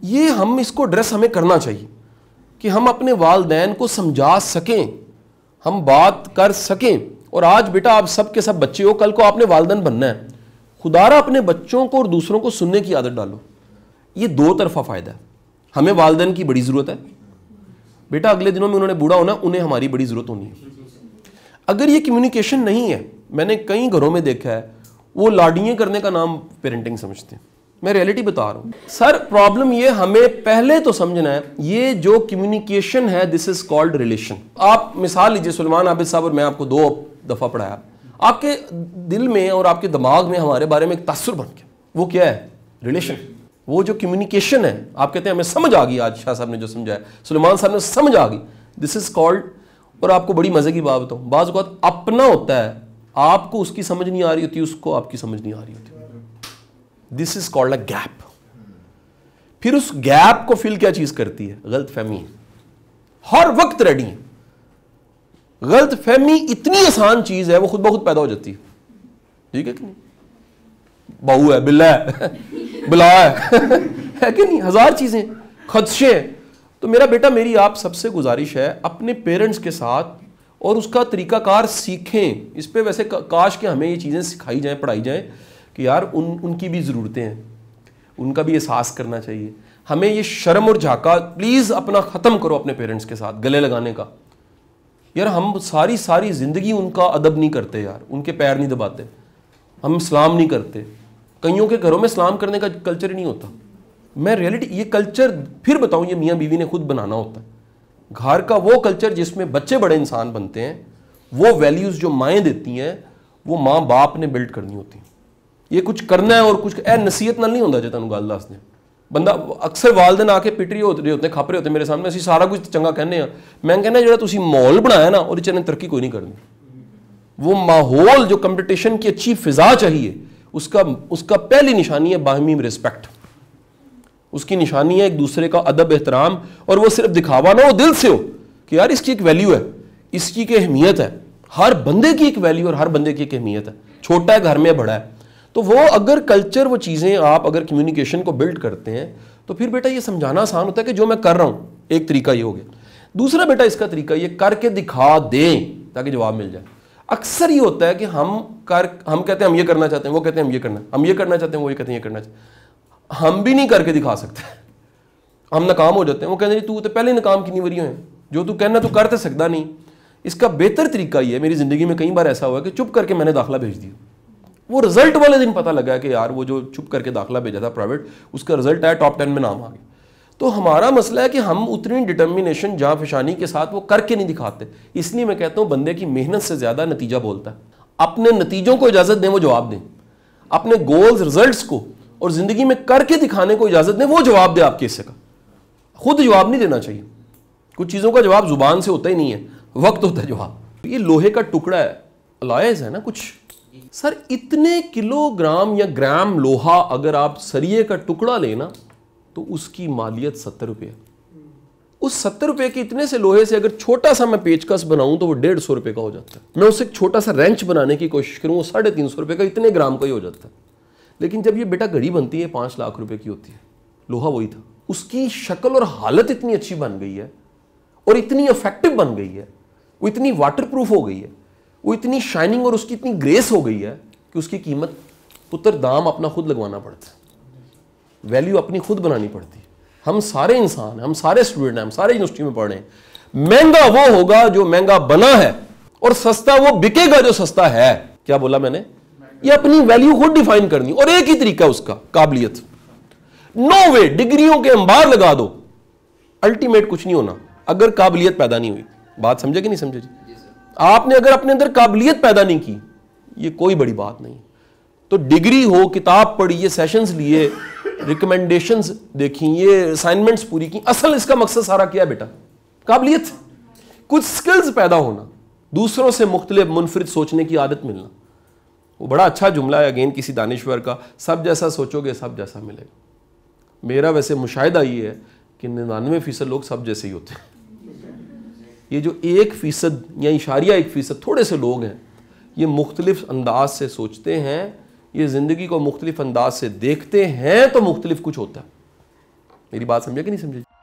یہ ہم اس کو ڈریس ہمیں کرنا چاہیے کہ ہم اپنے والدین کو سمجھا سکیں, ہم بات کر سکیں. اور آج بیٹا آپ سب کے سب بچے ہو, کل کو آپ نے والدین بننا ہے, خدا را اپنے بچوں کو اور دوسروں کو سننے کی عادت ڈالو. یہ دو طرفہ فائدہ ہے. ہمیں والدین کی بڑی ضرورت ہے بیٹا, اگلے دنوں میں انہوں نے بوڑھا ہونا, انہیں ہماری بڑی ضرورت ہونی ہے. اگر یہ کمیونیکیشن نہیں ہے, میں نے کئی گھروں میں دیکھا ہے وہ لاڈیاں کرنے کا نام پیرنٹنگ سمجھتے ہیں. میں ریئلٹی بتا رہا ہوں سر, پرابلم یہ ہمیں پہلے تو سمجھنا ہے یہ جو کمیونیکیشن ہے دس از کالڈ ریلیشن. آپ مثال لیجئے, سلیمان عابد صاحب اور میں آپ کو 2 دفعہ پڑھایا, آپ کے دل میں اور آپ کے دماغ میں ہمارے بارے میں ایک تاثر بن گیا. وہ کیا ہے؟ ریلیشن. وہ جو کمیونیکیشن ہے, آپ کہتے ہیں ہمیں سمجھ آ گئی, آج شاہ صاحب نے جو سمجھایا, سلیمان صاحب نے سمجھ آ گئی, دس از کالڈ. اور آپ کو بڑی مزے کی بات بتاؤں, بعض اوقات اپنا ہوتا ہے, آپ کو اس کی سمجھ نہیں آ رہی ہوتی, اس کو آپ کی سمجھ نہیں آ رہی ہوتی. دس از کالڈ اے گیپ. پھر اس گیپ کو فل کیا چیز کرتی ہے؟ غلط فہمی. ہر وقت ریڈی ہے. غلط فہمی اتنی آسان چیز ہے, وہ خود بخود پیدا ہو جاتی ہے. ٹھیک ہے کہ نہیں؟ بہو ہے, بلا ہے, بلا ہے کہ نہیں, ہزار چیزیں, خدشے. تو میرا بیٹا, میری آپ سب سے گزارش ہے, اپنے پیرنٹس کے ساتھ اور اس کا طریقہ کار سیکھیں. اس پہ ویسے کاش کہ ہمیں یہ چیزیں سکھائی جائیں, پڑھائی جائیں کہ یار ان کی بھی ضرورتیں ہیں, ان کا بھی احساس کرنا چاہیے. ہمیں یہ شرم اور جھاکا پلیز اپنا ختم کرو اپنے پیرنٹس کے ساتھ گلے لگانے کا. یار ہم ساری زندگی ان کا ادب نہیں کرتے یار, ان کے پیر نہیں دباتے, ہم سلام نہیں کرتے. کئیوں کے گھروں میں سلام کرنے کا کلچر ہی نہیں ہوتا. میں ریئلٹی, یہ کلچر پھر بتاؤں, یہ میاں بیوی نے خود بنانا ہوتا ہے. گھر کا وہ کلچر جس میں بچے بڑے انسان بنتے ہیں, وہ ویلیوز جو مائیں دیتی ہیں وہ ماں باپ نے بلڈ کرنی ہوتی ہیں. یہ کچھ کرنا ہے اور کچھ نصیحت نال نہیں ہوتا. جو تمہیں گل دس دیں, بندہ اکثر والدین آ کے پٹ رہے ہوتے ہیں, کھپ رہے ہوتے ہیں میرے سامنے, اسی سارا کچھ چنگا کہنے ہیں. میں کہنا جڑا تسی ماحول بنایا نا, اور نے ترقی کوئی نہیں کرنی. وہ ماحول جو کمپٹیشن کی اچھی فضا چاہیے, اس کا پہلی نشانی ہے باہمی رسپیکٹ. اس کی نشانی ہے ایک دوسرے کا ادب احترام, اور وہ صرف دکھاوا نہ ہو, دل سے ہو کہ یار اس کی ایک ویلیو ہے, اس کی ایک اہمیت ہے. ہر بندے کی ایک ویلیو اور ہر بندے کی ایک اہمیت ہے, چھوٹا ہے گھر میں بڑا ہے. تو وہ اگر کلچر, وہ چیزیں آپ اگر کمیونیکیشن کو بلڈ کرتے ہیں تو پھر بیٹا یہ سمجھانا آسان ہوتا ہے کہ جو میں کر رہا ہوں, ایک طریقہ یہ ہو گیا. دوسرا بیٹا اس کا طریقہ یہ کر کے دکھا دیں تاکہ جواب مل جائے. اکثر یہ ہوتا ہے کہ ہم کہتے ہیں ہم یہ کرنا چاہتے ہیں, وہ کہتے ہیں ہم یہ کرنا چاہتے ہیں, وہ یہ کہتے ہیں یہ کرنا چاہتے ہیں. ہم بھی نہیں کر کے دکھا سکتے, ہم ناکام ہو جاتے ہیں. وہ کہتے ہیں تو پہلے ناکام کتنی وری ہیں, جو تو کہنا تو کر سکتا نہیں. اس کا بہتر طریقہ یہ ہے, میری زندگی میں کئی بار ایسا ہوا کہ چپ کر کے میں نے داخلہ بھیج دیا. وہ رزلٹ والے دن پتہ لگا کہ یار وہ جو چپ کر کے داخلہ بھیجا تھا پرائیویٹ, اس کا رزلٹ آیا ٹاپ 10 میں نام آ گیا. تو ہمارا مسئلہ ہے کہ ہم اتنی ڈٹرمنیشن جہاں فشانی کے ساتھ وہ کر کے نہیں دکھاتے. اس لیے میں کہتا ہوں بندے کی محنت سے زیادہ نتیجہ بولتا ہے. اپنے نتیجوں کو اجازت دیں, وہ جواب دیں. اپنے گولز, رزلٹس کو اور زندگی میں کر کے دکھانے کو اجازت دیں, وہ جواب دے آپ کے حصے کا. خود جواب نہیں دینا چاہیے. کچھ چیزوں کا جواب زبان سے ہوتا ہی نہیں ہے, وقت ہوتا ہے جواب. یہ لوہے کا ٹکڑا ہے, الائز ہے نا کچھ. سر اتنے کلو گرام یا گرام لوہا اگر آپ سریے کا ٹکڑا لینا تو اس کی مالیت 70 روپے. اس 70 روپے کے اتنے سے لوہے سے اگر چھوٹا سا میں پیچکس بناؤں تو وہ 150 روپے کا ہو جاتا ہے. میں اسے ایک چھوٹا سا رینچ بنانے کی کوشش کروں, وہ 350 روپے کا, اتنے گرام کا ہی ہو جاتا ہے. لیکن جب یہ بیٹا گھڑی بنتی ہے 5 لاکھ روپے کی ہوتی ہے, لوہا وہی تھا. اس کی شکل اور حالت اتنی اچھی بن گئی ہے اور اتنی افیکٹو بن گئی ہے, وہ اتنی واٹر پروف ہو گئی ہے, وہ اتنی شائننگ اور اس کی اتنی گریس ہو گئی ہے کہ اس کی قیمت پتر دام اپنا خود لگوانا پڑتا ہے, ویلیو اپنی خود بنانی پڑتی ہے. ہم سارے انسان ہیں, ہم سارے اسٹوڈنٹ ہیں, ہم سارے یونیورسٹی میں پڑھ رہے ہیں. مہنگا وہ ہوگا جو مہنگا بنا ہے, اور سستا وہ بکے گا جو سستا ہے. کیا بولا میں نے؟ یہ اپنی ویلیو خود ڈیفائن کرنی, اور ایک ہی طریقہ اس کا, قابلیت. نو وے, ڈگریوں کے انبار لگا دو, الٹیمیٹ کچھ نہیں ہونا اگر قابلیت پیدا نہیں ہوئی. بات سمجھے کہ نہیں سمجھے جی؟ آپ نے اگر اپنے اندر قابلیت پیدا نہیں کی, یہ کوئی بڑی بات نہیں. تو ڈگری ہو, کتاب پڑھی, یہ سیشنز لیے, ریکمنڈیشنز دیکھیں, یہ اسائنمنٹس پوری کی, اصل اس کا مقصد سارا کیا ہے بیٹا؟ قابلیت, کچھ سکلز پیدا ہونا, دوسروں سے مختلف منفرد سوچنے کی عادت ملنا. وہ بڑا اچھا جملہ ہے اگین کسی دانشور کا, سب جیسا سوچو گے سب جیسا ملے گا. میرا ویسے مشاہدہ یہ ہے کہ 99% لوگ سب جیسے ہی ہوتے ہیں. یہ جو 1% یا 1% تھوڑے سے لوگ ہیں, یہ مختلف انداز سے سوچتے ہیں, یہ زندگی کو مختلف انداز سے دیکھتے ہیں, تو مختلف کچھ ہوتا ہے. میری بات سمجھے کہ نہیں سمجھے؟